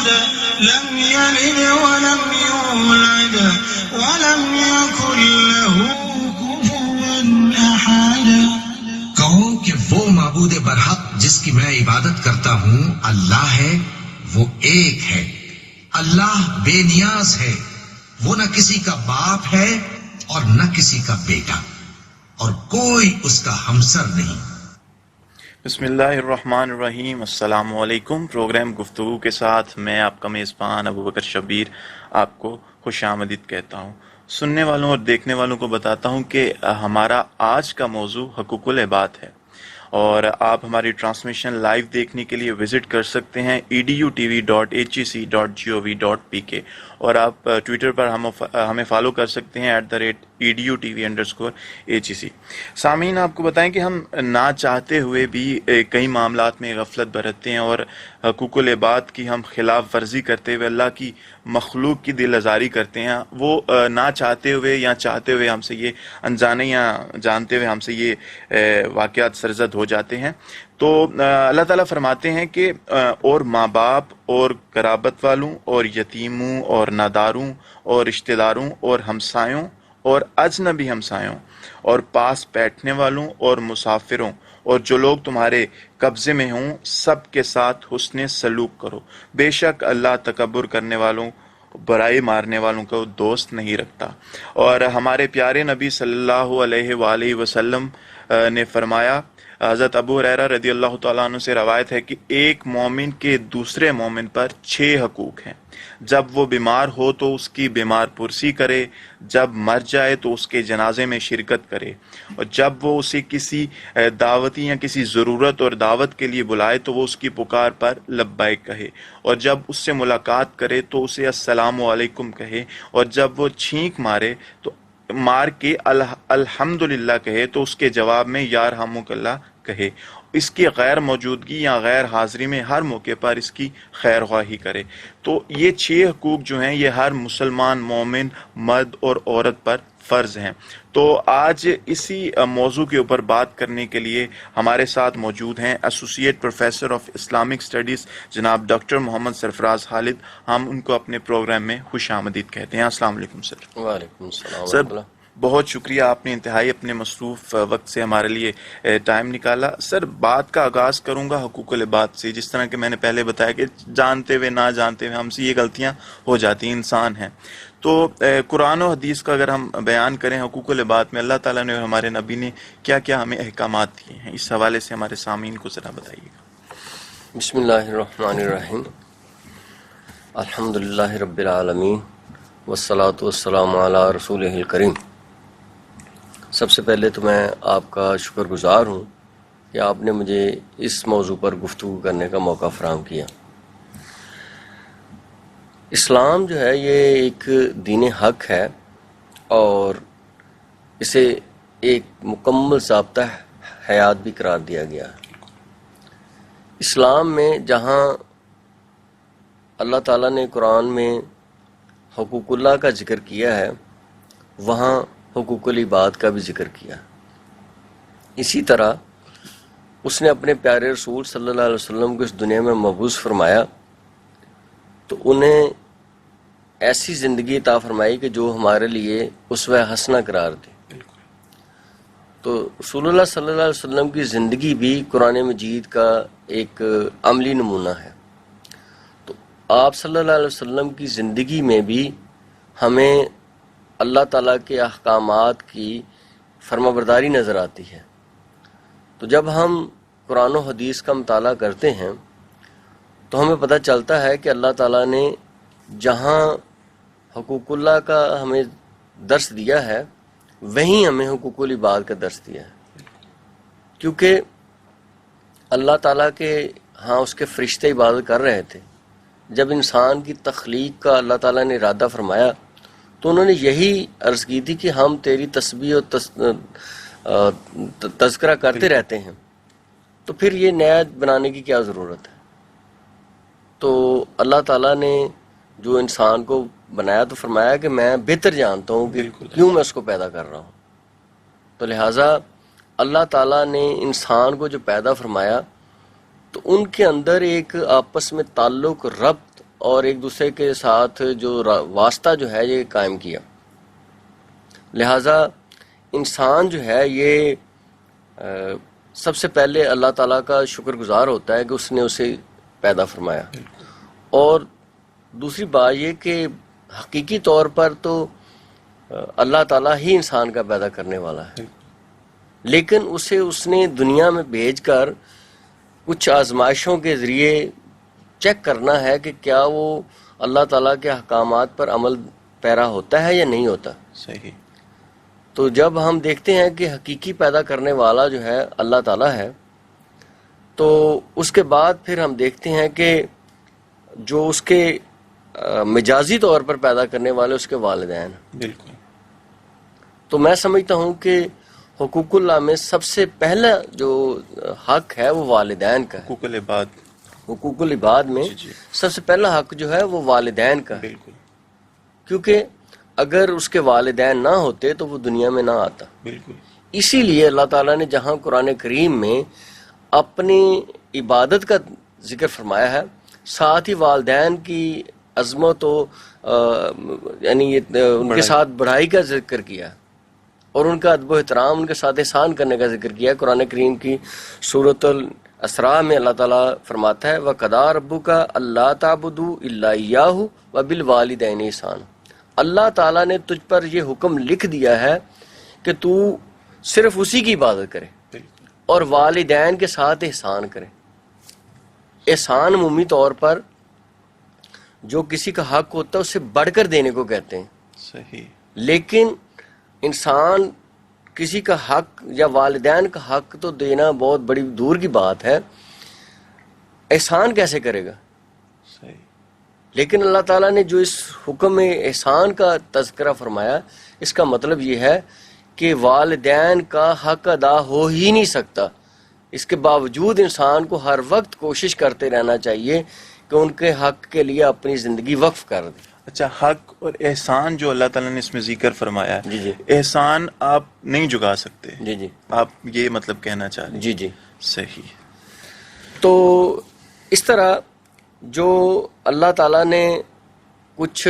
أحد لم يلد ولم يولد ولم يكن له كفوا أحد۔ کہو کہ وہ معبود برحق جس کی میں عبادت کرتا ہوں اللہ ہے، وہ ایک ہے، اللہ بے نیاز ہے، وہ نہ کسی کا باپ ہے اور نہ کسی کا بیٹا، اور کوئی اس کا ہمسر نہیں۔ بسم اللہ الرحمن الرحیم۔ السلام علیکم۔ پروگرام گفتگو کے ساتھ میں آپ کا میزبان ابوبکر شبیر آپ کو خوش آمدید کہتا ہوں۔ سننے والوں اور دیکھنے والوں کو بتاتا ہوں کہ ہمارا آج کا موضوع حقوق العباد ہے، اور آپ ہماری ٹرانسمیشن لائیو دیکھنے کے لیے وزٹ کر سکتے ہیں edutv.hec.gov.pk، اور آپ ٹویٹر پر ہمیں فالو کر سکتے ہیں @edutv_HEC۔ سامعین، آپ کو بتائیں کہ ہم نہ چاہتے ہوئے بھی کئی معاملات میں غفلت برتتے ہیں، اور حقوق العباد کی ہم خلاف ورزی کرتے ہوئے اللہ کی مخلوق کی دل آزاری کرتے ہیں۔ وہ نہ چاہتے ہوئے یا چاہتے ہوئے ہم سے یہ انجانے یا جانتے ہوئے ہم سے یہ واقعات سرزد ہو جاتے ہیں۔ تو اللہ تعالیٰ فرماتے ہیں کہ اور ماں باپ اور قرابت والوں اور یتیموں اور ناداروں اور رشتہ داروں اور ہمسایوں اور اجنبی ہمسایوں اور پاس بیٹھنے والوں اور مسافروں اور جو لوگ تمہارے قبضے میں ہوں سب کے ساتھ حسن سلوک کرو، بے شک اللہ تکبر کرنے والوں، برائی مارنے والوں کو دوست نہیں رکھتا۔ اور ہمارے پیارے نبی صلی اللہ علیہ وآلہ وسلم نے فرمایا، حضرت ابو ہریرہ رضی اللہ تعالیٰ عنہ سے روایت ہے کہ ایک مومن کے دوسرے مومن پر 6 حقوق ہیں۔ جب وہ بیمار ہو تو اس کی بیمار پرسی کرے، جب مر جائے تو اس کے جنازے میں شرکت کرے، اور جب وہ اسے کسی دعوتی یا کسی ضرورت اور دعوت کے لیے بلائے تو وہ اس کی پکار پر لبیک کہے، اور جب اس سے ملاقات کرے تو اسے السلام علیکم کہے، اور جب وہ چھینک مار کے الحمدللہ کہے تو اس کے جواب میں یا رحمک اللہ کہے۔ اس کی غیر موجودگی یا غیر حاضری میں ہر موقع پر اس کی خیر خواہی کرے۔ تو یہ 6 حقوق جو ہیں یہ ہر مسلمان مومن مرد اور عورت پر فرض ہیں۔ تو آج اسی موضوع کے اوپر بات کرنے کے لیے ہمارے ساتھ موجود ہیں associate professor of Islamic studies جناب ڈاکٹر محمد سرفراز خالد۔ ہم ان کو اپنے پروگرام میں خوش آمدید کہتے ہیں۔ السلام علیکم سر۔ وعلیکم السلام سر، بہت شکریہ، آپ نے انتہائی اپنے مصروف وقت سے ہمارے لیے ٹائم نکالا۔ سر، بات کا آغاز کروں گا حقوق العباد سے۔ جس طرح کہ میں نے پہلے بتایا کہ جانتے ہوئے نہ جانتے ہوئے ہم سے یہ غلطیاں ہو جاتی ہیں، انسان ہیں۔ تو قرآن و حدیث کا اگر ہم بیان کریں حقوق العباد میں اللہ تعالیٰ نے اور ہمارے نبی نے کیا کیا ہمیں احکامات دیے ہیں، اس حوالے سے ہمارے سامعین کو ذرا بتائیے گا۔ بسم اللہ الرحمن الرحیم۔ الحمدللہ رب العالمین والصلاة والسلام علی رسولہ الکریم۔ سب سے پہلے تو میں آپ کا شکر گزار ہوں کہ آپ نے مجھے اس موضوع پر گفتگو کرنے کا موقع فراہم کیا۔ اسلام جو ہے یہ ایک دین حق ہے، اور اسے ایک مکمل ضابطہ حیات بھی قرار دیا گیا ہے۔ اسلام میں جہاں اللہ تعالیٰ نے قرآن میں حقوق اللہ کا ذکر کیا ہے، وہاں حقوق العباد کا بھی ذکر کیا۔ اسی طرح اس نے اپنے پیارے رسول صلی اللہ علیہ وسلم کو اس دنیا میں مبعوث فرمایا تو انہیں ایسی زندگی عطا فرمائی کہ جو ہمارے لیے اسوہ حسنہ قرار دے۔ تو رسول اللہ صلی اللہ علیہ وسلم کی زندگی بھی قرآن مجید کا ایک عملی نمونہ ہے۔ تو آپ صلی اللہ علیہ وسلم کی زندگی میں بھی ہمیں اللہ تعالیٰ کے احکامات کی فرمانبرداری نظر آتی ہے۔ تو جب ہم قرآن و حدیث کا مطالعہ کرتے ہیں تو ہمیں پتہ چلتا ہے کہ اللہ تعالیٰ نے جہاں حقوق اللہ کا ہمیں درس دیا ہے وہیں ہمیں حقوق العباد کا درس دیا ہے، کیونکہ اللہ تعالیٰ کے ہاں اس کے فرشتے عبادت کر رہے تھے۔ جب انسان کی تخلیق کا اللہ تعالیٰ نے ارادہ فرمایا تو انہوں نے یہی عرض کی تھی کہ ہم تیری تسبیح اور تذکرہ کرتے رہتے ہیں، تو پھر یہ نیا بنانے کی کیا ضرورت ہے؟ تو اللہ تعالیٰ نے جو انسان کو بنایا تو فرمایا کہ میں بہتر جانتا ہوں کہ کیوں میں اس کو پیدا کر رہا ہوں۔ تو لہٰذا اللہ تعالیٰ نے انسان کو جو پیدا فرمایا تو ان کے اندر ایک آپس میں تعلق، ربط اور ایک دوسرے کے ساتھ جو واسطہ جو ہے یہ قائم کیا. لہٰذا انسان جو ہے یہ سب سے پہلے اللہ تعالیٰ کا شکر گزار ہوتا ہے کہ اس نے اسے پیدا فرمایا. اور دوسری بات یہ کہ حقیقی طور پر تو اللہ تعالیٰ ہی انسان کا پیدا کرنے والا ہے، لیکن اسے اس نے دنیا میں بھیج کر کچھ آزمائشوں کے ذریعے چیک کرنا ہے کہ کیا وہ اللہ تعالیٰ کے احکامات پر عمل پیرا ہوتا ہے یا نہیں ہوتا. صحیح. تو جب ہم دیکھتے ہیں کہ حقیقی پیدا کرنے والا جو ہے اللہ تعالیٰ ہے، تو اس کے بعد پھر ہم دیکھتے ہیں کہ جو اس کے مجازی طور پر پیدا کرنے والے اس کے والدین. بالکل. تو میں سمجھتا ہوں کہ حقوق اللہ میں سب سے پہلا جو حق ہے وہ والدین کا ہے. حقوق العباد. حقوق العباد میں جی. سب سے پہلا حق جو ہے وہ والدین کا ہے، بالکل. کیونکہ اگر اس کے والدین نہ ہوتے تو وہ دنیا میں نہ آتا. بالکل. اسی لیے اللہ تعالیٰ نے جہاں قرآن کریم میں اپنی عبادت کا ذکر فرمایا ہے، ساتھ ہی والدین کی عظمت و یعنی ان کے ساتھ بڑھائی کا ذکر کیا اور ان کا ادب و احترام، ان کے ساتھ احسان کرنے کا ذکر کیا. قرآن کریم کی سورۃ الاسراء میں اللہ تعالیٰ فرماتا ہے وَقَضَىٰ رَبُّكَ أَلَّا تَعْبُدُوا إِلَّا إِيَّاهُ وَبِالْوَالِدَيْنِ إِحْسَانًا. اللہ تعالیٰ نے تجھ پر یہ حکم لکھ دیا ہے کہ تو صرف اسی کی عبادت کرے اور والدین کے ساتھ احسان کرے. احسان عمومی طور پر جو کسی کا حق ہوتا ہے اسے بڑھ کر دینے کو کہتے ہیں. صحیح. لیکن انسان کسی کا حق یا والدین کا حق تو دینا بہت بڑی دور کی بات ہے، احسان کیسے کرے گا؟ صحیح. لیکن اللہ تعالیٰ نے جو اس حکم میں احسان کا تذکرہ فرمایا، اس کا مطلب یہ ہے کہ والدین کا حق ادا ہو ہی نہیں سکتا. اس کے باوجود انسان کو ہر وقت کوشش کرتے رہنا چاہیے کہ ان کے حق کے لیے اپنی زندگی وقف کر دے. اچھا، حق اور احسان جو اللہ تعالیٰ نے اس میں ذکر فرمایا ہے، جی جی احسان آپ نہیں جگا سکتے. جی جی آپ یہ مطلب کہنا چاہ رہے ہیں؟ جی جی. صحیح. تو اس طرح جو اللہ تعالیٰ نے کچھ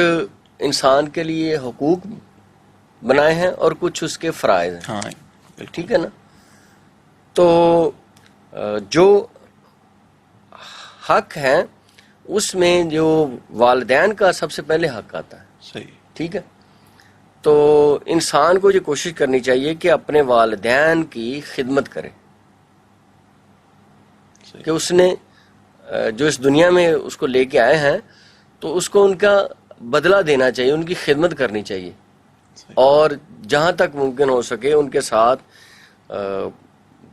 انسان کے لیے حقوق بنائے ہیں اور کچھ اس کے فرائض ہیں. ہاں بالکل. ٹھیک ہے نا. تو جو حق ہیں اس میں جو والدین کا سب سے پہلے حق آتا ہے. صحیح. ٹھیک ہے. تو انسان کو یہ کوشش کرنی چاہیے کہ اپنے والدین کی خدمت کرے، کہ اس نے جو اس دنیا میں اس کو لے کے آئے ہیں تو اس کو ان کا بدلہ دینا چاہیے، ان کی خدمت کرنی چاہیے، اور جہاں تک ممکن ہو سکے ان کے ساتھ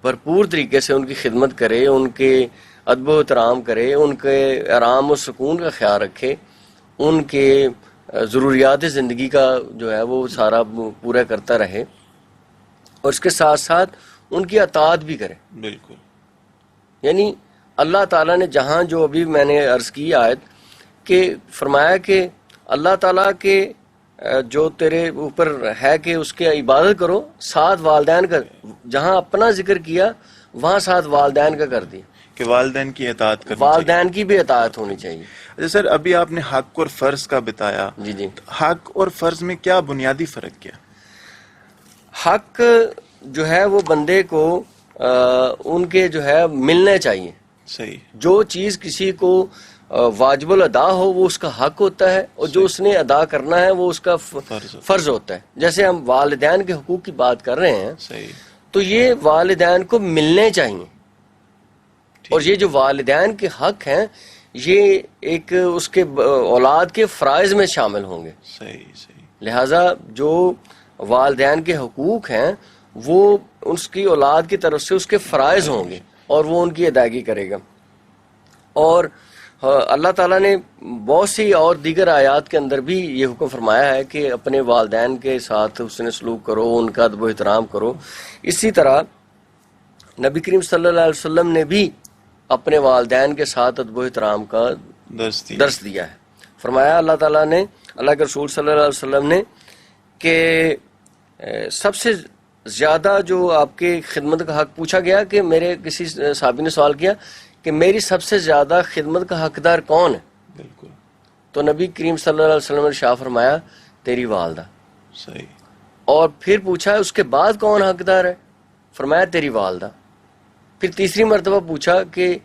بھرپور طریقے سے ان کی خدمت کرے، ان کے ادب و احترام کرے، ان کے آرام و سکون کا خیال رکھے، ان کے ضروریات زندگی کا جو ہے وہ سارا پورا کرتا رہے، اور اس کے ساتھ ساتھ ان کی اطاعت بھی کرے. بالکل. یعنی اللہ تعالیٰ نے جہاں جو ابھی میں نے عرض کی آیت کہ فرمایا کہ اللہ تعالیٰ کے جو تیرے اوپر ہے کہ اس کی عبادت کرو، ساتھ والدین کا، جہاں اپنا ذکر کیا وہاں ساتھ والدین کا کر دیا کہ والدین کی اطاعت کرنی والدین کی بھی اطاعت ہونی چاہیے. اچھا سر، ابھی آپ نے حق اور فرض کا بتایا. جی جی. حق اور فرض میں کیا بنیادی فرق کیا؟ حق جو ہے وہ بندے کو ان کے جو ہے ملنے چاہیے. صحیح. جو چیز کسی کو واجب الادا ہو وہ اس کا حق ہوتا ہے، اور جو اس نے ادا کرنا ہے وہ اس کا فرض ہوتا ہے. جیسے ہم والدین کے حقوق کی بات کر رہے ہیں، صحیح. تو یہ والدین کو ملنے چاہیے، اور یہ جو والدین کے حق ہیں یہ ایک اس کے اولاد کے فرائض میں شامل ہوں گے. صحیح. صحیح. لہٰذا جو والدین کے حقوق ہیں وہ اس کی اولاد کی طرف سے اس کے فرائض ہوں گے اور وہ ان کی ادائیگی کرے گا. اور اللہ تعالیٰ نے بہت سی اور دیگر آیات کے اندر بھی یہ حکم فرمایا ہے کہ اپنے والدین کے ساتھ حسن سلوک کرو، ان کا ادب و احترام کرو. اسی طرح نبی کریم صلی اللہ علیہ وسلم نے بھی اپنے والدین کے ساتھ ادب و احترام کا درس دیا ہے. فرمایا اللہ تعالیٰ نے، اللہ کے رسول صلی اللہ علیہ وسلم نے، کہ سب سے زیادہ جو آپ کے خدمت کا حق پوچھا گیا کہ میرے کسی صحابی نے سوال کیا کہ میری سب سے زیادہ خدمت کا حقدار کون ہے؟ بالکل. تو نبی کریم صلی اللہ علیہ وسلم نے ارشاد فرمایا تیری والدہ. صحیح. اور پھر پوچھا اس کے بعد کون حقدار ہے؟ فرمایا تیری والدہ. پھر تیسری مرتبہ پوچھا کہ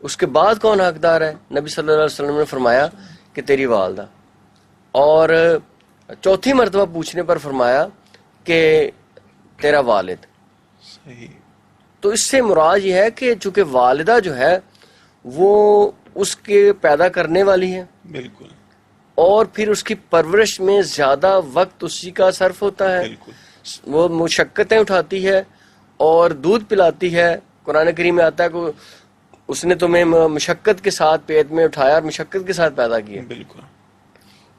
اس کے بعد کون حقدار ہے؟ نبی صلی اللہ علیہ وسلم نے فرمایا کہ تیری والدہ. اور چوتھی مرتبہ پوچھنے پر فرمایا کہ تیرا والد. صحیح. تو اس سے مراد یہ ہے کہ چونکہ والدہ جو ہے وہ اس کے پیدا کرنے والی ہے، بالکل. اور پھر اس کی پرورش میں زیادہ وقت اسی کا صرف ہوتا ہے، بالکل. وہ مشقتیں اٹھاتی ہے اور دودھ پلاتی ہے. قرآن کریم میں آتا ہے کہ اس نے تمہیں مشقت کے ساتھ پیٹ میں اٹھایا اور مشقت کے ساتھ پیدا کیا، بالکل.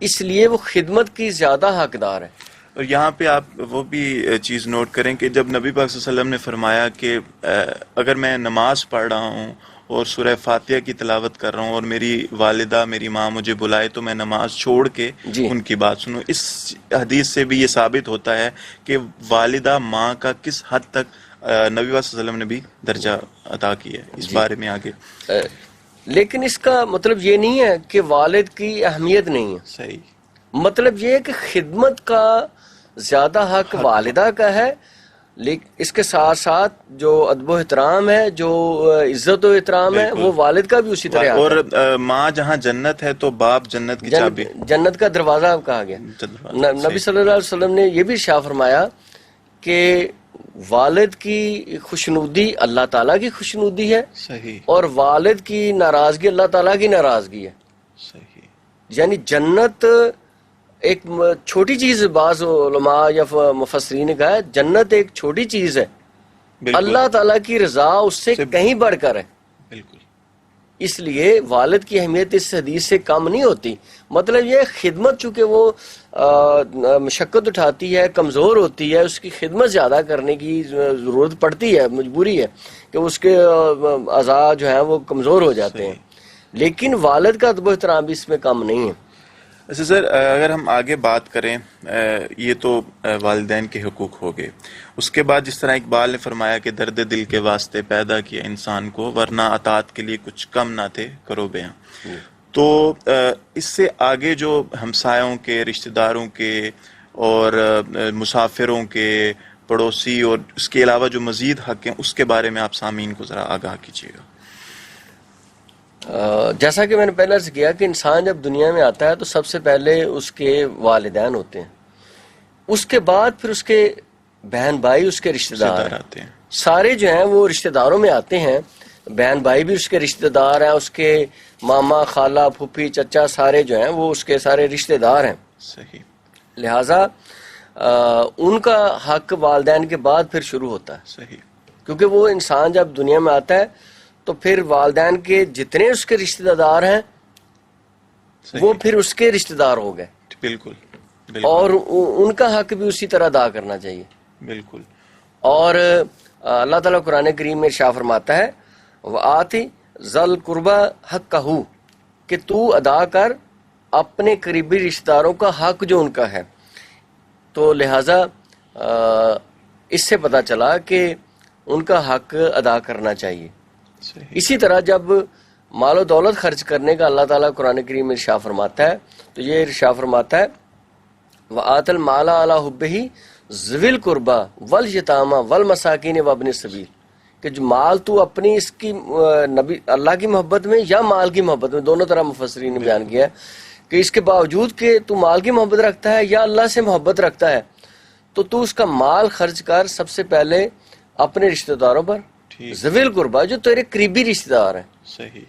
اس لیے وہ خدمت کی زیادہ حقدار ہے. اور یہاں پہ آپ وہ بھی چیز نوٹ کریں کہ جب نبی پاک صلی اللہ علیہ وسلم نے فرمایا کہ اگر میں نماز پڑھ رہا ہوں اور سورہ فاتحہ کی تلاوت کر رہا ہوں اور میری والدہ میری ماں مجھے بلائے تو میں نماز چھوڑ کے جی ان کی بات سنوں، اس حدیث سے بھی یہ ثابت ہوتا ہے کہ والدہ ماں کا کس حد تک نبی پاک صلی اللہ علیہ وسلم نے بھی درجہ عطا کیا ہے. اس بارے میں آگے لیکن اس کا مطلب یہ نہیں ہے کہ والد کی اہمیت نہیں ہے. صحیح. مطلب یہ ہے کہ خدمت کا زیادہ حق والدہ کا ہے، لیکن اس کے ساتھ ساتھ جو ادب و احترام ہے، جو عزت و احترام ہے، بالکل. وہ والد کا بھی اسی طرح اور آتا ہے. ماں جہاں جنت ہے تو باپ جنت کی چابی. جنت کا دروازہ کہا گیا. نبی صلی اللہ علیہ وسلم نے یہ بھی ارشاد فرمایا کہ والد کی خوشنودی اللہ تعالیٰ کی خوشنودی ہے، صحیح. اور والد کی ناراضگی اللہ تعالیٰ کی ناراضگی ہے. صحیح. یعنی جنت ایک چھوٹی چیز، بعض علماء یا مفسرین نے کہا ہے جنت ایک چھوٹی چیز ہے، بالکل. اللہ تعالیٰ کی رضا اس سے کہیں بڑھ کر ہے. بالکل. اس لیے والد کی اہمیت اس حدیث سے کم نہیں ہوتی. مطلب یہ خدمت چونکہ وہ مشقت اٹھاتی ہے، کمزور ہوتی ہے، اس کی خدمت زیادہ کرنے کی ضرورت پڑتی ہے، مجبوری ہے کہ اس کے اعضاء جو ہیں وہ کمزور ہو جاتے ہیں. لیکن والد کا ادب و احترام بھی اس میں کم نہیں ہے. اچھا سر، اگر ہم آگے بات کریں، یہ تو والدین کے حقوق ہو گئے. اس کے بعد جس طرح اقبال نے فرمایا کہ درد دل کے واسطے پیدا کیا انسان کو، ورنہ اطاعت کے لیے کچھ کم نہ تھے کرو بیاں. تو اس سے آگے جو ہمسایوں کے، رشتہ داروں کے اور مسافروں کے، پڑوسی اور اس کے علاوہ جو مزید حق ہیں، اس کے بارے میں آپ سامعین کو ذرا آگاہ کیجیے گا. جیسا کہ میں نے پہلے سے کیا کہ انسان جب دنیا میں آتا ہے تو سب سے پہلے اس کے والدین ہوتے ہیں، اس کے بعد پھر اس کے بہن بھائی، اس کے رشتہ دار آتے ہیں. سارے جو ہیں وہ رشتہ داروں میں آتے ہیں. بہن بھائی بھی اس کے رشتہ دار ہیں، اس کے ماما، خالہ، پھوپھی، چچا سارے جو ہیں وہ اس کے سارے رشتہ دار ہیں. صحیح. لہٰذا ان کا حق والدین کے بعد پھر شروع ہوتا ہے. صحیح. کیونکہ وہ انسان جب دنیا میں آتا ہے تو پھر والدین کے جتنے اس کے رشتہ دار ہیں وہ پھر اس کے رشتہ دار ہو گئے. بالکل. اور ان کا حق بھی اسی طرح ادا کرنا چاہیے. بالکل. اور اللہ تعالیٰ قرآن کریم میں ارشاد فرماتا ہے وَآتِ ذَا الْقُرْبَى حَقَّهُ، کہ تو ادا کر اپنے قریبی رشتہ داروں کا حق جو ان کا ہے. تو لہٰذا اس سے پتہ چلا کہ ان کا حق ادا کرنا چاہیے. اسی طرح جب مال و دولت خرچ کرنے کا اللہ تعالیٰ قرآن کریم میں ارشاد فرماتا ہے تو یہ ارشاد فرماتا ہے وَآتَ الْمَالَ عَلَىٰ حُبِّهِ ذِوِي الْقُرْبَىٰ وَالْيَتَامَىٰ وَالْمَسَاكِينِ وَابْنِ السَّبِيلِ، کہ جو مال تو اپنی اس کی نبی اللہ کی محبت میں یا مال کی محبت میں، دونوں طرح مفسرین نے بیان کیا ہے کہ اس کے باوجود کہ تو مال کی محبت رکھتا ہے یا اللہ سے محبت رکھتا ہے تو اس کا مال خرچ کر سب سے پہلے اپنے رشتہ داروں پر، ذوی القربیٰ جو تیرے قریبی رشتہ دار ہیں. صحیح.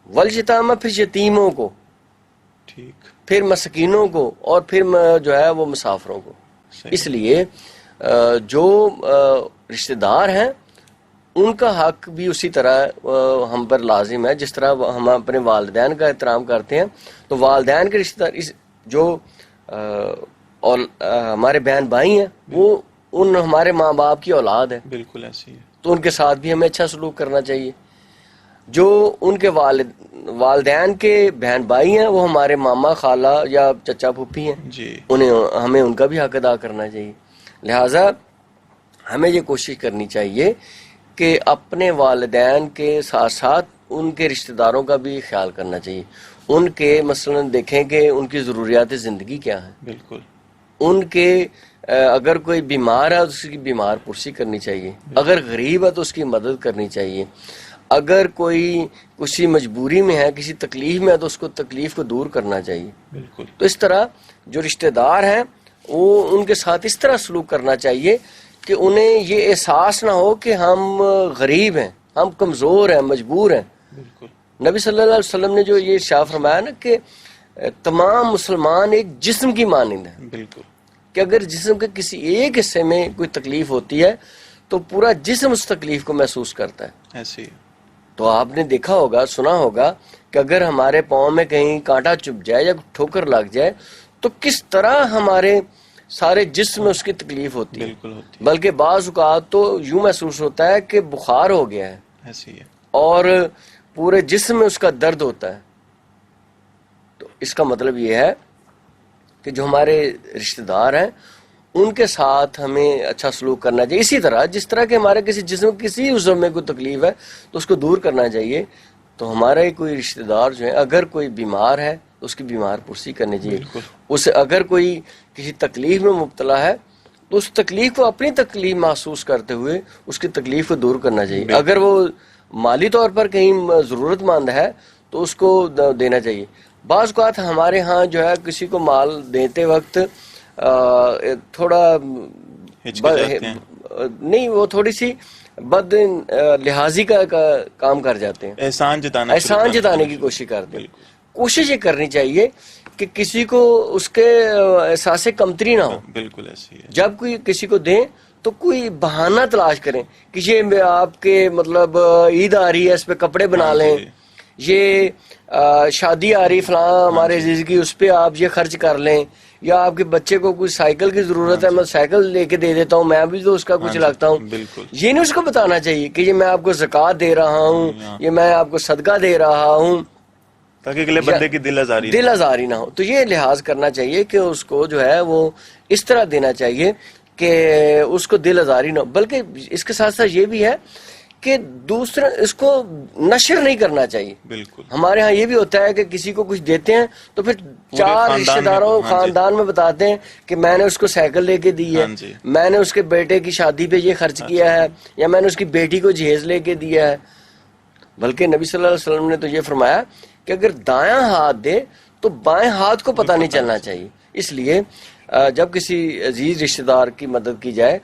والیتامہ پھر یتیموں کو، ٹھیک. پھر مسکینوں کو، اور پھر جو ہے وہ مسافروں کو. اس لیے جو رشتہ دار ہیں ان کا حق بھی اسی طرح ہم پر لازم ہے جس طرح ہم اپنے والدین کا احترام کرتے ہیں. تو والدین کے رشتہ دار جو اور ہمارے بہن بھائی ہیں وہ ان ہمارے ماں باپ کی اولاد ہے. بالکل ایسی ہے. تو ان کے ساتھ بھی ہمیں اچھا سلوک کرنا چاہیے. جو ان کے والدین کے بہن بھائی ہیں وہ ہمارے ماما، خالہ یا چچا پھوپھی ہیں جی، ہمیں ان کا بھی حق ادا کرنا چاہیے. لہٰذا ہمیں یہ کوشش کرنی چاہیے کہ اپنے والدین کے ساتھ ساتھ ان کے رشتہ داروں کا بھی خیال کرنا چاہیے. ان کے مثلا دیکھیں کہ ان کی ضروریات زندگی کیا ہیں، بالکل ان کے اگر کوئی بیمار ہے تو اس کی بیمار پرسی کرنی چاہیے، اگر غریب ہے تو اس کی مدد کرنی چاہیے، اگر کوئی کسی مجبوری میں ہے، کسی تکلیف میں ہے تو اس کو تکلیف کو دور کرنا چاہیے. بالکل تو اس طرح جو رشتہ دار ہیں وہ ان کے ساتھ اس طرح سلوک کرنا چاہیے کہ انہیں یہ احساس نہ ہو کہ ہم غریب ہیں، ہم کمزور ہیں، مجبور ہیں. بالکل نبی صلی اللہ علیہ وسلم نے جو یہ ارشاد فرمایا نا کہ تمام مسلمان ایک جسم کی مانند ہیں، بالکل کہ اگر جسم کے کسی ایک حصے میں کوئی تکلیف ہوتی ہے تو پورا جسم اس تکلیف کو محسوس کرتا ہے. ایسے ہی تو آپ نے دیکھا ہوگا، سنا ہوگا کہ اگر ہمارے پاؤں میں کہیں کانٹا چپ جائے یا ٹھوکر لگ جائے تو کس طرح ہمارے سارے جسم میں اس کی تکلیف ہوتی ہے. بالکل ہوتی ہے. بلکہ بعض اوقات تو یوں محسوس ہوتا ہے کہ بخار ہو گیا ہے ایسے ہی ہے. اور پورے جسم میں اس کا درد ہوتا ہے. تو اس کا مطلب یہ ہے کہ جو ہمارے رشتہ دار ہیں ان کے ساتھ ہمیں اچھا سلوک کرنا چاہیے. اسی طرح جس طرح کہ ہمارے کسی جسم کسی عضو میں کوئی تکلیف ہے تو اس کو دور کرنا چاہیے. تو ہمارے کوئی رشتہ دار جو ہیں اگر کوئی بیمار ہے تو اس کی بیمار پرسی کرنی چاہیے. بالکل. اسے اگر کوئی کسی تکلیف میں مبتلا ہے تو اس تکلیف کو اپنی تکلیف محسوس کرتے ہوئے اس کی تکلیف کو دور کرنا چاہیے. اگر وہ مالی طور پر کہیں ضرورت مند ہے تو اس کو دینا چاہیے. بعض اوقات ہمارے ہاں جو ہے کسی کو مال دیتے وقت تھوڑا ہچکچاتے ہیں. نہیں، وہ تھوڑی سی بد لحاظی کا کام کر جاتے ہیں، احسان جتانے کی کوشش کرتے ہیں. کوشش یہ کرنی چاہیے کہ کسی کو اس کے احساس کمتری نہ ہو. بالکل ایسے ہی ہے. جب کوئی کسی کو دیں تو کوئی بہانہ تلاش کریں کہ یہ آپ کے مطلب عید آ رہی ہے اس پہ کپڑے بنا لیں، یہ شادی آ رہی فلاں ہمارے عزیز کی اس پہ آپ یہ خرچ کر لیں، یا آپ کے بچے کو کوئی سائیکل کی ضرورت ہے میں سائیکل لے کے دے دیتا ہوں، میں بھی تو اس کا کچھ لگتا ہوں. بالکل. یہ نہیں اس کو بتانا چاہیے کہ یہ میں آپ کو زکوٰۃ دے رہا ہوں، یہ میں آپ کو صدقہ دے رہا ہوں، تاکہ اگلے بندے کی دل آزاری نہ ہو. تو یہ لحاظ کرنا چاہیے کہ اس کو جو ہے وہ اس طرح دینا چاہیے کہ اس کو دل آزاری نہ ہو. بلکہ اس کے ساتھ ساتھ یہ بھی ہے کہ دوسرا اس کو نشر نہیں کرنا چاہیے. بالکل. ہمارے ہاں یہ بھی ہوتا ہے کہ کسی کو کچھ دیتے ہیں تو پھر چار رشتہ داروں خاندان میں بتاتے ہیں کہ میں نے اس کو سائیکل لے کے دی ہے، میں نے اس کے بیٹے کی شادی پہ یہ خرچ کیا ہے، یا میں نے اس کی بیٹی کو جہیز لے کے دیا ہے. بلکہ نبی صلی اللہ علیہ وسلم نے تو یہ فرمایا کہ اگر دایاں ہاتھ دے تو بائیں ہاتھ کو پتہ نہیں چلنا چاہیے. اس لیے جب کسی عزیز رشتہ دار کی مدد کی جائے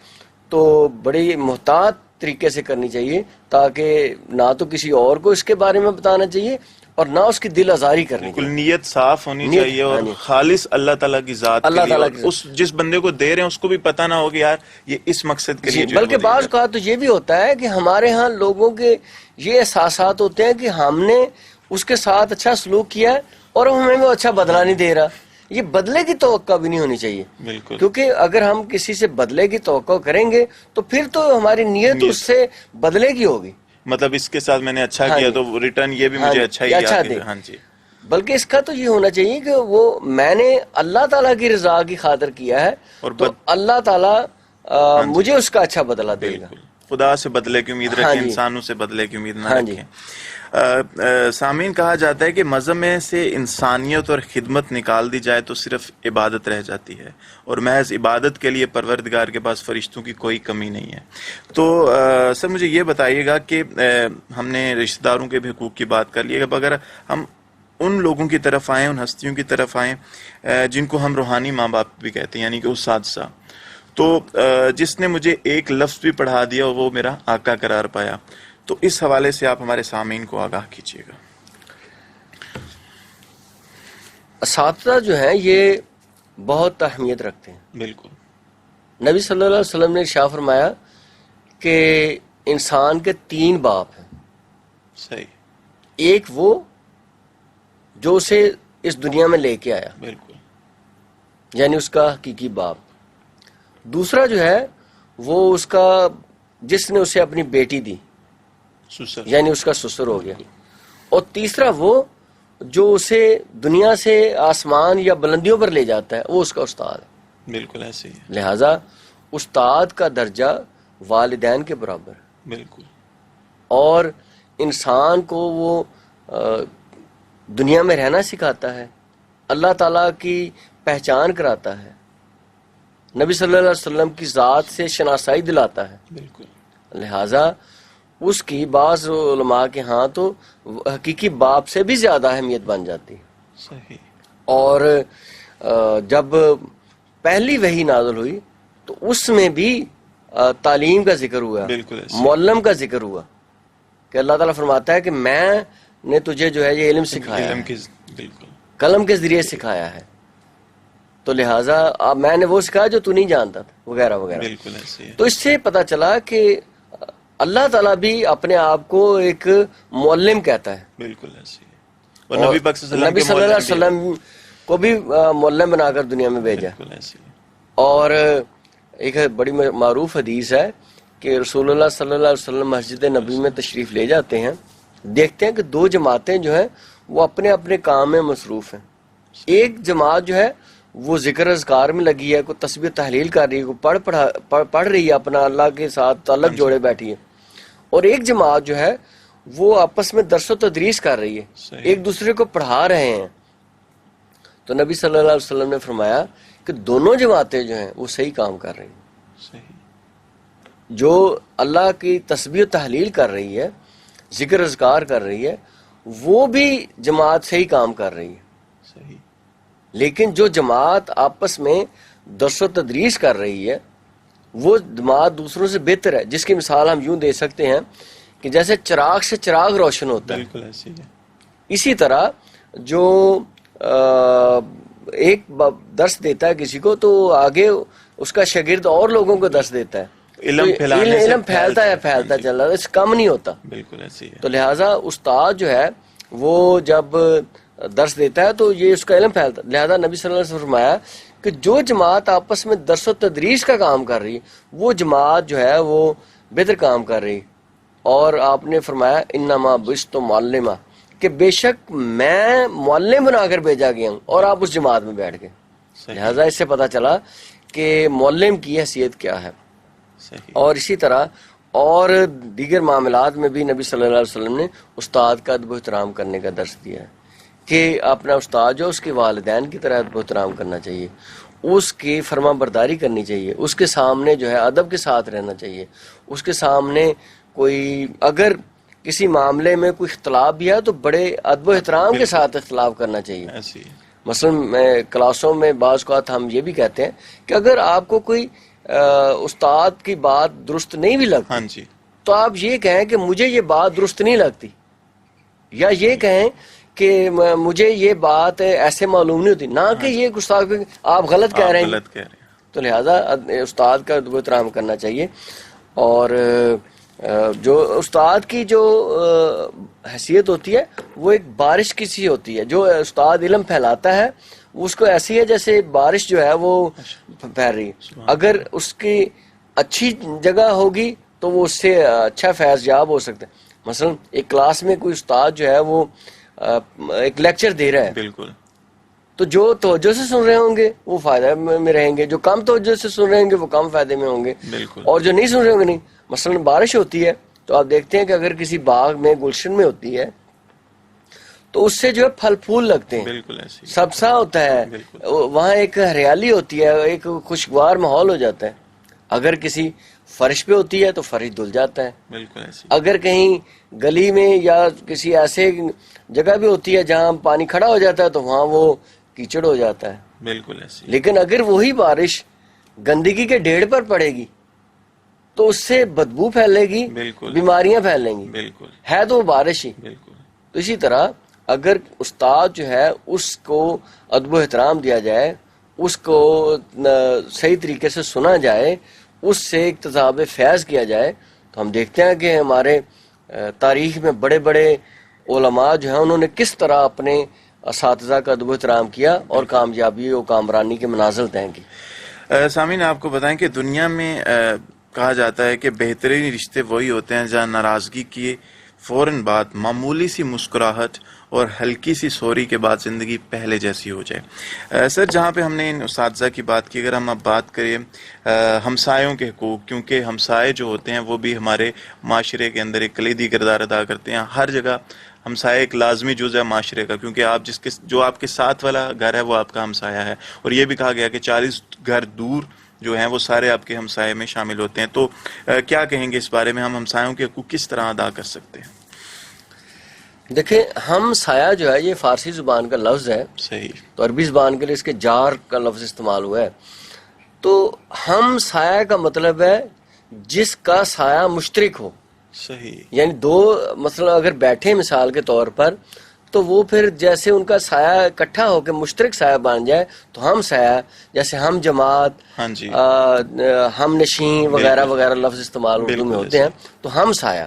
تو بڑی محتاط طریقے سے کرنی چاہیے، تاکہ نہ تو کسی اور کو اس کے بارے میں بتانا چاہیے اور نہ اس کی دل آزاری کرنی چاہیے. نیت صاف ہونی چاہیے اور خالص اللہ تعالیٰ کی ذات کے لیے. اس جس بندے کو دے رہے ہیں اس کو بھی پتہ نہ ہو کہ یار یہ اس مقصد کے لیے. بلکہ بعض اوقات تو یہ بھی ہوتا ہے کہ ہمارے ہاں لوگوں کے یہ احساسات ہوتے ہیں کہ ہم نے اس کے ساتھ اچھا سلوک کیا ہے اور ہمیں وہ اچھا بدلہ نہیں دے رہا. یہ بدلے کی توقع بھی نہیں ہونی چاہیے. بالکل. کیونکہ اگر ہم کسی سے بدلے کی توقع کریں گے تو پھر تو ہماری نیت اس سے بدلے کی ہوگی. مطلب اس کے ساتھ میں نے اچھا کیا تو ریٹرن یہ بھی مجھے اچھا ہی دے. ہاں جی. بلکہ اس کا تو یہ ہونا چاہیے کہ وہ میں نے اللہ تعالیٰ کی رضا کی خاطر کیا ہے تو اللہ تعالیٰ مجھے اس کا اچھا بدلہ دے گا. خدا سے بدلے کی امید رکھیں، انسانوں سے بدلے کی امید نہ رکھیں. سامعین، کہا جاتا ہے کہ مذہب میں سے انسانیت اور خدمت نکال دی جائے تو صرف عبادت رہ جاتی ہے، اور محض عبادت کے لیے پروردگار کے پاس فرشتوں کی کوئی کمی نہیں ہے. تو سر مجھے یہ بتائیے گا کہ ہم نے رشتہ داروں کے بھی حقوق کی بات کر لی ہے، اگر ہم ان لوگوں کی طرف آئیں، ان ہستیوں کی طرف آئیں جن کو ہم روحانی ماں باپ بھی کہتے ہیں، یعنی کہ اساتذہ، تو جس نے مجھے ایک لفظ بھی پڑھا دیا وہ میرا آقا قرار پایا، تو اس حوالے سے آپ ہمارے سامعین کو آگاہ کیجیے گا. اساتذہ جو ہیں یہ بہت اہمیت رکھتے ہیں. بالکل. نبی صلی اللہ علیہ وسلم نے ارشاد فرمایا کہ انسان کے 3 باپ ہیں. صحیح. ایک وہ جو اسے اس دنیا میں لے کے آیا، بالکل، یعنی اس کا حقیقی باپ. دوسرا جو ہے وہ اس کا جس نے اسے اپنی بیٹی دی، سسر، یعنی اس کا سسر ہو گیا. اور تیسرا وہ جو اسے دنیا سے آسمان یا بلندیوں پر لے جاتا ہے، وہ اس کا استاد ہے. بالکل ایسے ہی ہے. لہذا استاد کا درجہ والدین کے برابر ہے. بالکل. اور انسان کو وہ دنیا میں رہنا سکھاتا ہے، اللہ تعالیٰ کی پہچان کراتا ہے، نبی صلی اللہ علیہ وسلم کی ذات سے شناسائی دلاتا ہے. بالکل. لہٰذا اس کی بعض علماء کے ہاں تو حقیقی باپ سے بھی زیادہ اہمیت بن جاتی ہے. صحیح. اور جب پہلی وحی نازل ہوئی تو اس میں بھی تعلیم کا ذکر ہوا، بالکل ایسے. معلم کا ذکر ہوا کہ اللہ تعالیٰ فرماتا ہے کہ میں نے تجھے جو ہے یہ علم سکھایا علم ہے، کی بالکل قلم کے ذریعے سکھایا ہے، تو لہٰذا اب میں نے وہ سکھایا جو تو نہیں جانتا تھا، وغیرہ وغیرہ. بالکل ایسے. تو اس سے پتہ چلا کہ اللہ تعالیٰ بھی اپنے آپ کو ایک معلم کہتا ہے، بالکل ایسے. اور نبی پاک صلی اللہ نبی صلی اللہ علیہ وسلم کو بھی معلم بنا کر دنیا میں بھیجا. بالکل ایسے. اور ایک بڑی معروف حدیث ہے کہ رسول اللہ صلی اللہ علیہ وسلم مسجد نبی میں تشریف لے جاتے ہیں، دیکھتے ہیں کہ دو جماعتیں جو ہیں وہ اپنے اپنے کام میں مصروف ہیں. ایک جماعت جو ہے وہ ذکر اذکار میں لگی ہے، کوئی تسبیح تحلیل کر رہی ہے، کوئی پڑھ رہی ہے، اپنا اللہ کے ساتھ تعلق جوڑے بیٹھی ہے. اور ایک جماعت جو ہے وہ آپس میں درس و تدریس کر رہی ہے، ایک دوسرے کو پڑھا رہے ہیں. تو نبی صلی اللہ علیہ وسلم نے فرمایا کہ دونوں جماعتیں جو ہیں وہ صحیح کام کر رہی ہیں. صحیح. جو اللہ کی تسبیح و تحلیل کر رہی ہے، ذکر اذکار کر رہی ہے، وہ بھی جماعت صحیح کام کر رہی ہے. صحیح. لیکن جو جماعت آپس میں درس و تدریس کر رہی ہے وہ جماعت دوسروں سے بہتر ہے، جس کی مثال ہم یوں دے سکتے ہیں کہ جیسے چراغ سے چراغ روشن ہوتا ہے، بالکل ایسے ہے. اسی طرح جو ایک درس دیتا ہے کسی کو تو آگے اس کا شاگرد اور لوگوں کو درس دیتا ہے، علم پھیلتا ہے پھیلتا چل رہا ہے، اس کم نہیں ہوتا. بالکل ایسے ہے. تو لہٰذا استاد جو ہے وہ جب درس دیتا ہے تو یہ اس کا علم پھیلتا ہے. لہٰذا نبی صلی اللہ علیہ وسلم نے فرمایا کہ جو جماعت آپس میں درس و تدریس کا کام کر رہی ہے وہ جماعت جو ہے وہ بہتر کام کر رہی. اور آپ نے فرمایا انما بعثت معلما، کہ بے شک میں معلم بنا کر بھیجا گیا ہوں، اور آپ اس جماعت میں بیٹھ گئے. لہٰذا اس سے پتہ چلا کہ معلم کی حیثیت کیا ہے. صحیح. اور اسی طرح اور دیگر معاملات میں بھی نبی صلی اللہ علیہ وسلم نے استاد کا ادب و احترام کرنے کا درس دیا ہے کہ اپنا استاد جو اس کے والدین کی طرح ادب و احترام کرنا چاہیے، اس کی فرما برداری کرنی چاہیے، اس کے سامنے جو ہے ادب کے ساتھ رہنا چاہیے، اس کے سامنے کوئی اگر کسی معاملے میں کوئی اختلاف بھی ہے تو بڑے ادب و احترام کے ساتھ اختلاف کرنا چاہیے. ایسے ہے. مثلا کلاسوں میں بعض اوقات ہم یہ بھی کہتے ہیں کہ اگر آپ کو کوئی استاد کی بات درست نہیں بھی لگتی، ہاں جی، تو آپ یہ کہیں کہ مجھے یہ بات درست نہیں لگتی، یا یہ کہیں کہ مجھے یہ بات ایسے معلوم نہیں ہوتی، نہ کہ یہ استاد آپ غلط کہہ رہے ہیں. غلط کہہ رہے ہیں. تو لہذا استاد کا ادب و احترام کرنا چاہیے. اور جو استاد کی جو حیثیت ہوتی ہے وہ ایک بارش کی سی ہوتی ہے. جو استاد علم پھیلاتا ہے اس کو ایسی ہے جیسے بارش جو ہے وہ پھیل رہی ہے. اگر اس کی اچھی جگہ ہوگی تو وہ اس سے اچھا فیض یاب ہو سکتا ہے. مثلا ایک کلاس میں کوئی استاد جو ہے وہ ایک لیکچر دے رہا ہے، بالکل، تو جو توجہ سے سن رہے ہوں گے وہ فائدہ میں رہیں گے، جو کم توجہ سے سن رہے ہوں گے وہ کم فائدے میں ہوں گے، بالکل. اور جو نہیں سن رہے ہوں گے نہیں. مثلا بارش ہوتی ہے تو آپ دیکھتے ہیں کہ اگر کسی باغ میں گلشن میں ہوتی ہے تو اس سے جو ہے پھل پھول لگتے ہیں، بالکل ایسے. سبزہ ہوتا ہے، بالکل. وہاں ایک ہریالی ہوتی ہے، ایک خوشگوار ماحول ہو جاتا ہے. اگر کسی فرش پہ ہوتی ہے تو فرش دھل جاتا ہے. بالکل ایسے. اگر کہیں گلی میں یا کسی ایسے جگہ بھی ہوتی ہے جہاں پانی کھڑا ہو جاتا ہے تو وہاں وہ کیچڑ ہو جاتا ہے. بالکل ایسے. لیکن اگر وہی بارش گندگی کے ڈھیر پر پڑے گی تو اس سے بدبو پھیلے گی، بالکل. بیماریاں پھیلیں گی، بالکل. ہے تو وہ بارش ہی. بالکل. تو اسی طرح اگر استاد جو ہے اس کو ادب و احترام دیا جائے، اس کو صحیح طریقے سے سنا جائے، اس سے اکتساب فیض کیا جائے، تو ہم دیکھتے ہیں کہ ہمارے تاریخ میں بڑے بڑے علماء جو ہیں انہوں نے کس طرح اپنے اساتذہ کا ادب و احترام کیا اور کامیابی و کامرانی کے منازل طے کی. سامعین آپ کو بتائیں کہ دنیا میں کہا جاتا ہے کہ بہترین رشتے وہی ہوتے ہیں جہاں ناراضگی کی فوراً بعد معمولی سی مسکراہٹ اور ہلکی سی سوری کے بعد زندگی پہلے جیسی ہو جائے. سر جہاں پہ ہم نے ان اساتذہ کی بات کی، اگر ہم اب بات کریں ہمسایوں کے حقوق، کیونکہ ہمسائے جو ہوتے ہیں وہ بھی ہمارے معاشرے کے اندر ایک کلیدی کردار ادا کرتے ہیں. ہر جگہ ہمسایہ ایک لازمی جز ہے معاشرے کا، کیونکہ آپ جو آپ کے ساتھ والا گھر ہے وہ آپ کا ہمسایہ ہے، اور یہ بھی کہا گیا کہ 40 گھر دور جو ہیں وہ سارے آپ کے ہمسائے میں شامل ہوتے ہیں. تو کیا کہیں گے اس بارے میں، ہم ہمسایوں کے حقوق کس طرح ادا کر سکتے ہیں؟ دیکھیں، ہم سایہ جو ہے یہ فارسی زبان کا لفظ ہے، صحیح. تو عربی زبان کے لیے اس کے جار کا لفظ استعمال ہوا ہے. تو ہم سایہ کا مطلب ہے جس کا سایہ مشترک ہو، صحیح. یعنی دو مثلا اگر بیٹھے مثال کے طور پر، تو وہ پھر جیسے ان کا سایہ اکٹھا ہو کے مشترک سایہ بن جائے تو ہم سایہ، جیسے ہم جماعت، ہاں جی. ہم نشین وغیرہ بالکل. وغیرہ لفظ استعمال اردو بالکل میں ہوتے ہیں، تو ہم سایہ.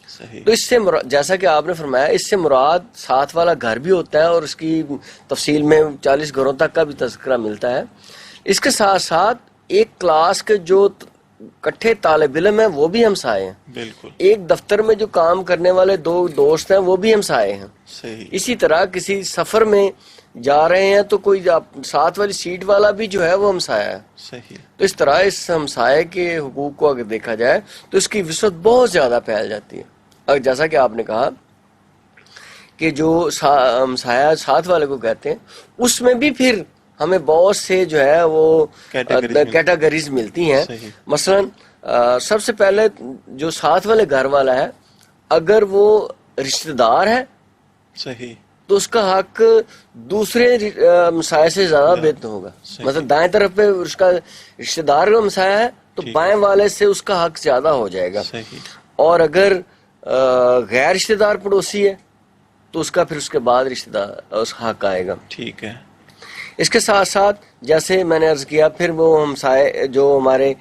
صحیح. تو اس سے جیسا کہ آپ نے فرمایا، اس سے مراد ساتھ والا گھر بھی ہوتا ہے، اور اس کی تفصیل میں 40 گھروں تک کا بھی تذکرہ ملتا ہے. اس کے ساتھ ساتھ ایک کلاس کے جو کٹھے طالب علم ہیں وہ بھی ہمسائے ہیں، بالکل. ایک دفتر میں جو کام کرنے والے دو دوست ہیں وہ بھی ہمسائے ہیں. صحیح. اسی طرح کسی سفر میں جا رہے ہیں تو کوئی ساتھ والی سیٹ والا بھی جو ہے وہ ہمسایہ ہے. صحیح. تو اس طرح اس ہمسائے کے حقوق کو اگر دیکھا جائے تو اس کی وسعت بہت زیادہ پھیل جاتی ہے. اور جیسا کہ آپ نے کہا کہ جو ہمسایہ ساتھ والے کو کہتے ہیں، اس میں بھی پھر ہمیں بہت سے جو ہے وہ کیٹیگریز ملتی ہیں. صحیح. مثلا سب سے پہلے جو ساتھ والے گھر والا ہے، اگر وہ رشتہ دار ہے صحیح. تو اس کا حق دوسرے ہمسائے سے زیادہ بہتر ہوگا. مثلا دائیں طرف پہ اس کا رشتہ دار کا ہمسایہ ہے تو بائیں والے سے اس کا حق زیادہ ہو جائے گا. صحیح. اور اگر غیر رشتہ دار پڑوسی ہے تو اس کا پھر اس کے بعد رشتہ دار اس کا حق آئے گا. ٹھیک ہے. اس کے ساتھ ساتھ جیسے میں نے عرض کیا، پھر وہ ہمسائے جو ہمارے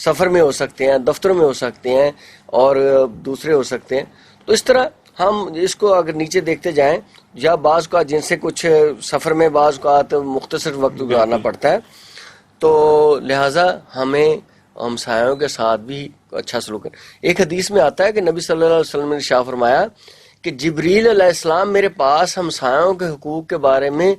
سفر میں ہو سکتے ہیں، دفتر میں ہو سکتے ہیں، اور دوسرے ہو سکتے ہیں. تو اس طرح ہم اس کو اگر نیچے دیکھتے جائیں، یا بعض کا جن سے کچھ سفر میں بعض کا مختصر وقت گزارنا پڑتا ہے، تو لہٰذا ہمیں ہمسایوں کے ساتھ بھی اچھا سلوک ہے. ایک حدیث میں آتا ہے کہ نبی صلی اللہ علیہ وسلم نے ارشاد فرمایا کہ جبریل علیہ السلام میرے پاس ہمسایوں کے حقوق کے بارے میں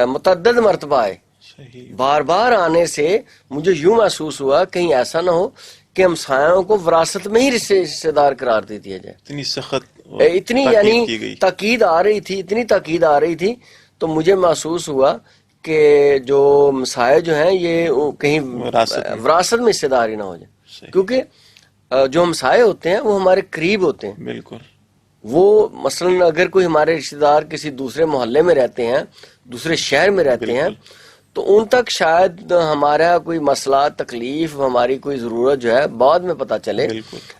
متعدد مرتبہ آئے. صحیح. بار بار آنے سے مجھے یوں محسوس ہوا کہیں ایسا نہ ہو کہ ہمسایوں کو وراثت میں ہی رشتہ دار قرار دے دیا جائے. اتنی سخت اتنی یعنی تاکید آ رہی تھی، اتنی تاکید آ رہی تھی، تو مجھے محسوس ہوا کہ جو ہمسائے جو ہیں یہ کہیں وراثت میں حصے داری نہ ہو جائے. کیونکہ جو ہمسائے ہوتے ہیں وہ ہمارے قریب ہوتے ہیں. بالکل. وہ مثلا اگر کوئی ہمارے رشتہ دار کسی دوسرے محلے میں رہتے ہیں، دوسرے شہر میں رہتے ہیں، تو ان تک شاید ہمارا کوئی مسئلہ، تکلیف، ہماری کوئی ضرورت جو ہے بعد میں پتہ چلے.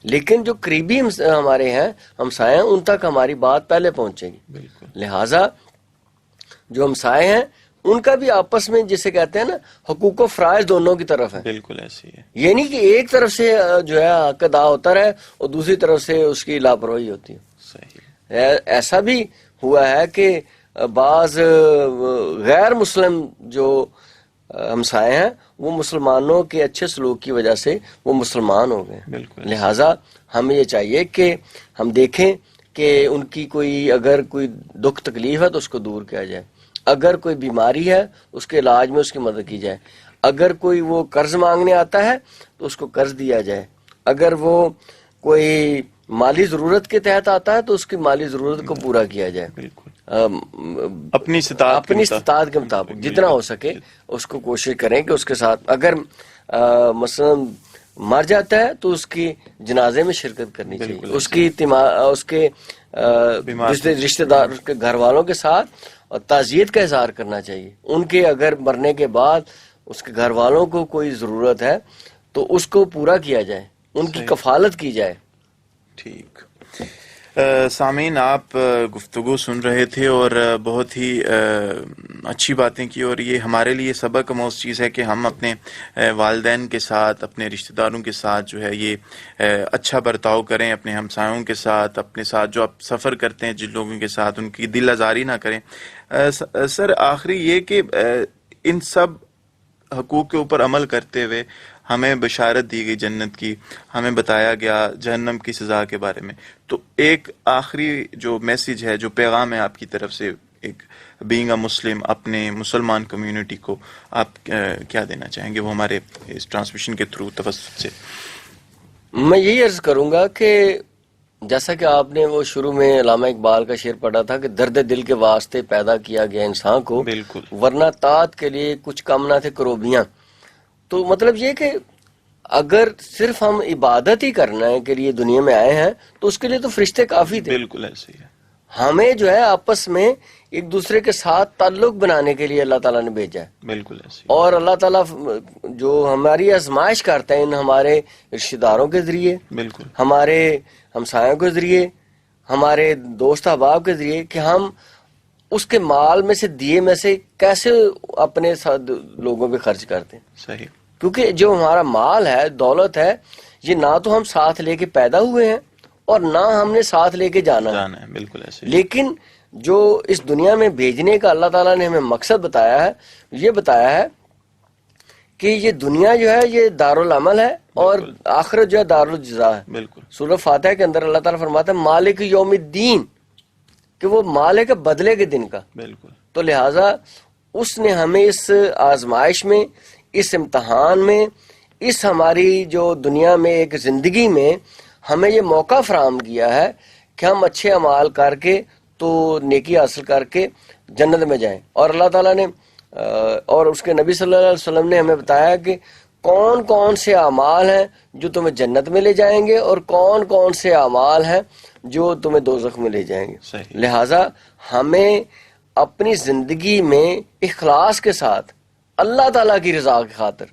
لیکن جو قریبی ہمارے ہیں ہمسائے ہیں، ان تک ہماری بات پہلے پہنچے گی. لہٰذا جو ہمسائے ہیں ان کا بھی آپس میں جسے کہتے ہیں نا حقوق و فرائض دونوں کی طرف ہے. بالکل ایسی ہے. یہ نہیں کہ ایک طرف سے جو ہے حق ادا ہوتا رہے اور دوسری طرف سے اس کی لاپرواہی ہوتی ہے. صحیح. ایسا بھی ہوا ہے کہ بعض غیر مسلم جو ہمسائے ہیں وہ مسلمانوں کے اچھے سلوک کی وجہ سے وہ مسلمان ہو گئے. لہٰذا ہمیں یہ چاہیے کہ ہم دیکھیں کہ ان کی اگر کوئی دکھ تکلیف ہے تو اس کو دور کیا جائے. اگر کوئی بیماری ہے اس کے علاج میں اس کی مدد کی جائے. اگر کوئی وہ قرض مانگنے آتا ہے تو اس کو قرض دیا جائے. اگر وہ کوئی مالی ضرورت کے تحت آتا ہے تو اس کی مالی ضرورت کو پورا کیا جائے. اپنی استطاعت کے مطابق جتنا ہو سکے اس کو کوشش کریں کہ اس کے ساتھ اگر مثلا مر جاتا ہے تو اس کی جنازے میں شرکت کرنی چاہیے. اس کے رشتہ دار اس کے گھر والوں کے ساتھ اور تعزیت کا اظہار کرنا چاہیے. ان کے اگر مرنے کے بعد اس کے گھر والوں کو کوئی ضرورت ہے تو اس کو پورا کیا جائے، ان کی کفالت کی جائے. ٹھیک. سامعین، آپ گفتگو سن رہے تھے اور بہت ہی اچھی باتیں کی، اور یہ ہمارے لیے سبق آموز چیز ہے کہ ہم اپنے والدین کے ساتھ، اپنے رشتہ داروں کے ساتھ جو ہے یہ اچھا برتاؤ کریں. اپنے ہمسایوں کے ساتھ، اپنے ساتھ جو آپ سفر کرتے ہیں جن لوگوں کے ساتھ، ان کی دل آزاری نہ کریں. سر آخری یہ کہ ان سب حقوق کے اوپر عمل کرتے ہوئے ہمیں بشارت دی گئی جنت کی، ہمیں بتایا گیا جہنم کی سزا کے بارے میں. تو ایک آخری جو میسیج ہے، جو پیغام ہے آپ کی طرف سے، ایک بینگ اے مسلم، اپنے مسلمان کمیونٹی کو آپ کیا دینا چاہیں گے وہ ہمارے اس ٹرانسمیشن کے تھرو توسط سے؟ میں یہی عرض کروں گا کہ جیسا کہ آپ نے وہ شروع میں علامہ اقبال کا شعر پڑھا تھا کہ درد دل کے واسطے پیدا کیا گیا انسان کو، بالکل ورنہ طاعت کے لیے کچھ کم نہ تھے کروبیاں. تو مطلب یہ کہ اگر صرف ہم عبادت ہی کرنے کے لیے دنیا میں آئے ہیں تو اس کے لیے تو فرشتے کافی تھے. بالکل ایسے ہی ہے. ہمیں جو ہے آپس میں ایک دوسرے کے ساتھ تعلق بنانے کے لیے اللہ تعالیٰ نے بھیجا ہے. بالکل ایسے ہی. اور اللہ تعالیٰ جو ہماری آزمائش کرتے ہیں ان ہمارے رشتہ داروں کے ذریعے، بالکل ہمارے ہمسایوں کے ذریعے، ہمارے دوست احباب کے ذریعے، کہ ہم اس کے مال میں سے دیے میں سے کیسے اپنے ساتھ لوگوں پہ خرچ کرتے ہیں. صحیح. کیونکہ جو ہمارا مال ہے، دولت ہے، یہ نہ تو ہم ساتھ لے کے پیدا ہوئے ہیں اور نہ ہم نے ساتھ لے کے جانا ہے. بالکل ایسے ہی. لیکن جو اس دنیا میں بھیجنے کا اللہ تعالیٰ نے ہمیں مقصد بتایا ہے، یہ بتایا ہے کہ یہ دنیا جو ہے یہ دارالعمل ہے اور آخرت جو ہے دارالجزا ہے. بالکل. سورہ فاتحہ کے اندر اللہ تعالیٰ فرماتا ہے مالک یوم الدین، کہ وہ مالک ہے بدلے کے دن کا. بالکل. تو لہٰذا اس نے ہمیں اس آزمائش میں، اس امتحان میں، اس ہماری جو دنیا میں ایک زندگی میں ہمیں یہ موقع فراہم کیا ہے کہ ہم اچھے اعمال کر کے تو نیکی حاصل کر کے جنت میں جائیں. اور اللہ تعالیٰ نے اور اس کے نبی صلی اللہ علیہ وسلم نے ہمیں بتایا کہ کون کون سے اعمال ہیں جو تمہیں جنت میں لے جائیں گے اور کون کون سے اعمال ہیں جو تمہیں دوزخ میں لے جائیں گے. صحیح. لہٰذا ہمیں اپنی زندگی میں اخلاص کے ساتھ اللہ تعالیٰ کی رضا کی خاطر،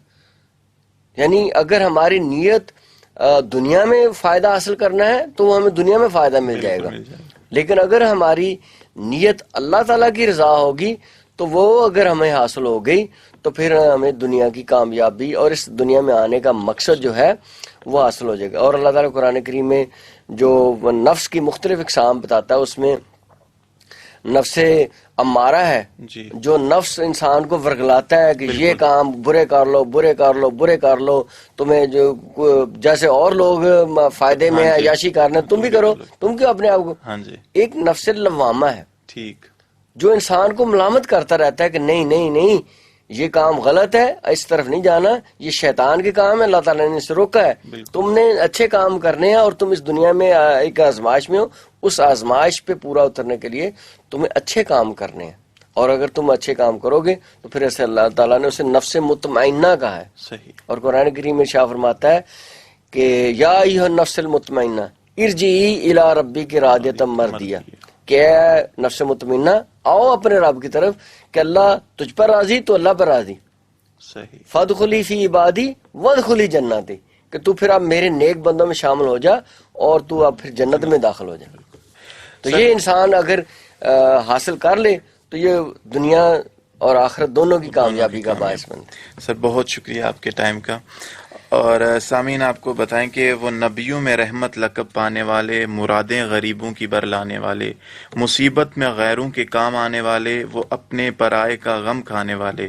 یعنی اگر ہماری نیت دنیا میں فائدہ حاصل کرنا ہے تو ہمیں دنیا میں فائدہ مل جائے گا. لیکن اگر ہماری نیت اللہ تعالیٰ کی رضا ہوگی تو وہ اگر ہمیں حاصل ہو گئی تو پھر ہمیں دنیا کی کامیابی اور اس دنیا میں آنے کا مقصد جو ہے وہ حاصل ہو جائے گا. اور اللہ تعالیٰ قرآن کریم میں جو نفس کی مختلف اقسام بتاتا ہے، اس میں نفس امارہ ہے جی. جو نفس انسان کو ورگلاتا ہے کہ یہ کام برے کر لو، برے کر لو، برے کر لو، تمہیں جو جیسے اور لوگ فائدے میں عیاشی کرنا تم بھی کرو، تم کیوں اپنے آپ کو. ایک نفس لوامہ ہے ٹھیک، جو انسان کو ملامت کرتا رہتا ہے کہ نہیں نہیں نہیں یہ کام غلط ہے، اس طرف نہیں جانا، یہ شیطان کے کام ہے، اللہ تعالیٰ نے اسے روکا ہے. تم نے اچھے کام کرنے ہیں اور تم اس دنیا میں ایک آزمائش میں ہو، اس آزمائش پہ پورا اترنے کے لیے تمہیں اچھے کام کرنے ہیں. اور اگر تم اچھے کام کرو گے تو پھر ایسے اللہ تعالیٰ نے اسے نفس مطمئنہ کہا ہے. صحیح. اور قرآن کریم میں شاہ فرماتا ہے کہ یا ایھا النفس المطمئنہ ارجعی الی ربک راضیۃ مرضیہ، کہ اے نفس مطمئنہ آؤ اپنے رب کی طرف کہ اللہ تجھ پر راضی تو اللہ پر راضی. صحیح. فادخلی فی عبادی وادخلی جنتی، کہ تو پھر اب میرے نیک بندوں میں شامل ہو جا اور تو اب پھر جنت میں داخل ہو جا. تو یہ انسان اگر حاصل کر لے تو یہ دنیا اور آخرت دونوں کی کامیابی کا باعث بنتا ہے. سر بہت شکریہ آپ کے ٹائم کا. اور سامعین آپ کو بتائیں کہ وہ نبیوں میں رحمت لقب پانے والے، مرادیں غریبوں کی برلانے والے، مصیبت میں غیروں کے کام آنے والے، وہ اپنے پرائے کا غم کھانے والے،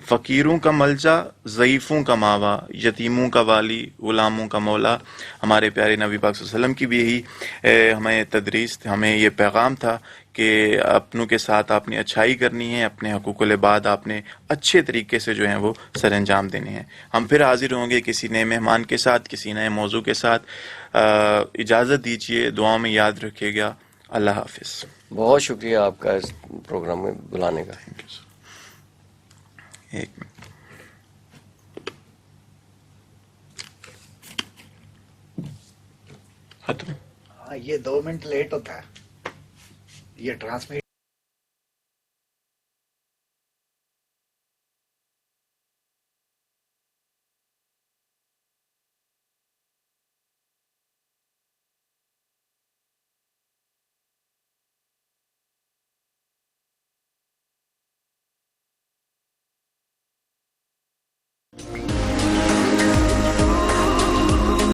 فقیروں کا ملجا، ضعیفوں کا ماوا، یتیموں کا والی، غلاموں کا مولا. ہمارے پیارے نبی پاک صلی اللہ علیہ وسلم کی بھی یہی ہمیں تدریس، ہمیں یہ پیغام تھا کہ اپنوں کے ساتھ آپ نے اچھائی کرنی ہے، اپنے حقوق العباد آپ نے اچھے طریقے سے جو ہیں وہ سر انجام دینے ہیں. ہم پھر حاضر ہوں گے کسی نئے مہمان کے ساتھ، کسی نئے موضوع کے ساتھ. اجازت دیجیے، دعاؤں میں یاد رکھیے گا. اللہ حافظ. بہت شکریہ آپ کا اس پروگرام میں بلانے کا. Thank you sir. ایک منٹ. ختم. ہاں یہ 2 منٹ لیٹ ہوتا ہے یہ ٹرانسمیٹ